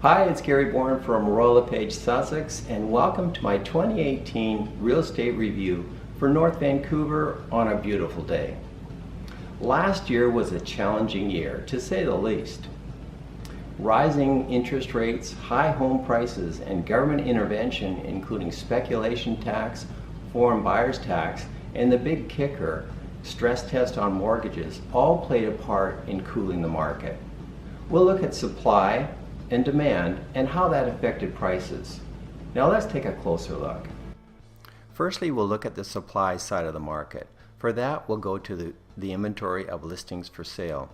Hi, it's Gary Bourne from Royal LePage, Sussex, and welcome to my 2018 real estate review for North Vancouver on a beautiful day. Last year was a challenging year, to say the least. Rising interest rates, high home prices, and government intervention, including speculation tax, foreign buyers tax, and the big kicker, stress test on mortgages, all played a part in cooling the market. We'll look at supply and demand and how that affected prices. Now let's take a closer look. Firstly, we'll look at the supply side of the market. For that, we'll go to the inventory of listings for sale.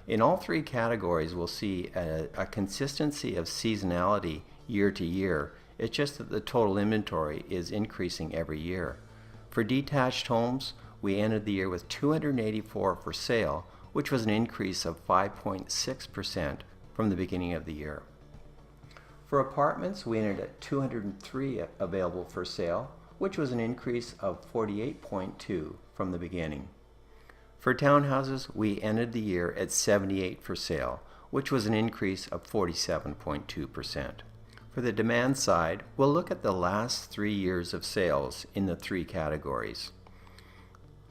In all three categories, we'll see a consistency of seasonality year to year. It's just that the total inventory is increasing every year. For detached homes, we ended the year with 284 for sale, which was an increase of 5.6% from the beginning of the year. For apartments, we ended at 203 available for sale, which was an increase of 48.2 from the beginning. For townhouses, we ended the year at 78 for sale, which was an increase of 47.2%. For the demand side, we'll look at the last 3 years of sales in the three categories.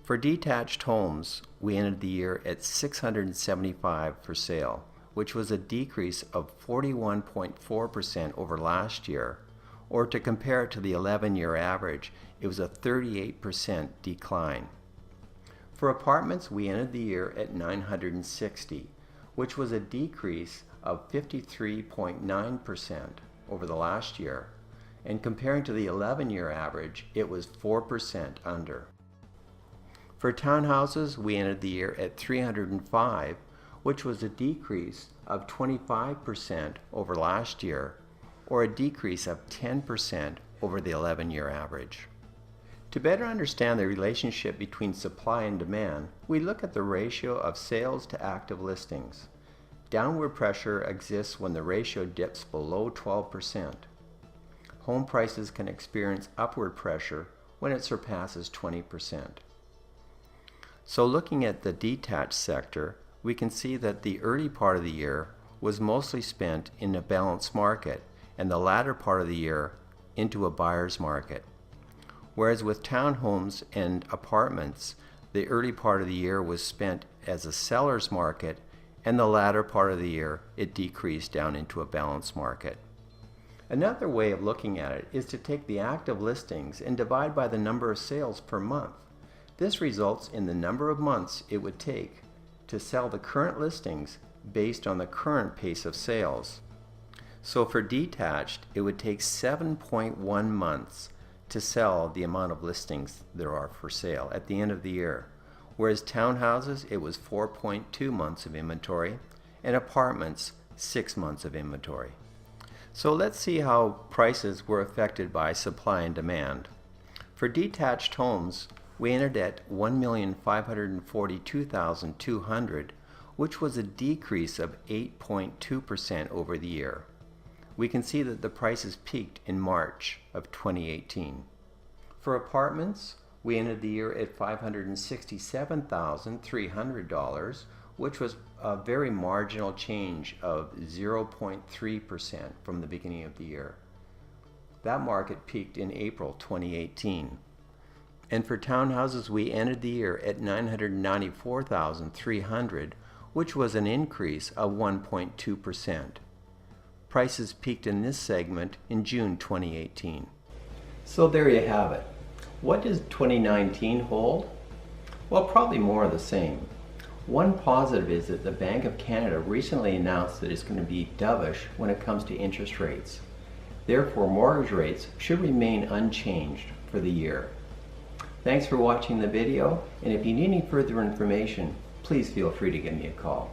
For detached homes, we ended the year at 675 for sale, which was a decrease of 41.4% over last year, or to compare it to the 11-year average, it was a 38% decline. For apartments, we ended the year at 960, which was a decrease of 53.9% over the last year, and comparing to the 11-year average, it was 4% under. For townhouses, we ended the year at 305, which was a decrease of 25% over last year, or a decrease of 10% over the 11-year average. To better understand the relationship between supply and demand, we look at the ratio of sales to active listings. Downward pressure exists when the ratio dips below 12%. Home prices can experience upward pressure when it surpasses 20%. So looking at the detached sector, we can see that the early part of the year was mostly spent in a balanced market and the latter part of the year into a buyer's market. Whereas with townhomes and apartments, the early part of the year was spent as a seller's market and the latter part of the year it decreased down into a balanced market. Another way of looking at it is to take the active listings and divide by the number of sales per month. This results in the number of months it would take to sell the current listings based on the current pace of sales. So for detached, it would take 7.1 months to sell the amount of listings there are for sale at the end of the year, whereas townhouses, it was 4.2 months of inventory, and apartments, 6 months of inventory. So let's see how prices were affected by supply and demand. For detached homes, we entered at $1,542,200, which was a decrease of 8.2% over the year. We can see that the prices peaked in March of 2018. For apartments, we ended the year at $567,300, which was a very marginal change of 0.3% from the beginning of the year. That market peaked in April 2018. And for townhouses, we ended the year at $994,300, which was an increase of 1.2%. Prices peaked in this segment in June 2018. So there you have it. What does 2019 hold? Well, probably more of the same. One positive is that the Bank of Canada recently announced that it's going to be dovish when it comes to interest rates. Therefore, mortgage rates should remain unchanged for the year. Thanks for watching the video, and if you need any further information, please feel free to give me a call.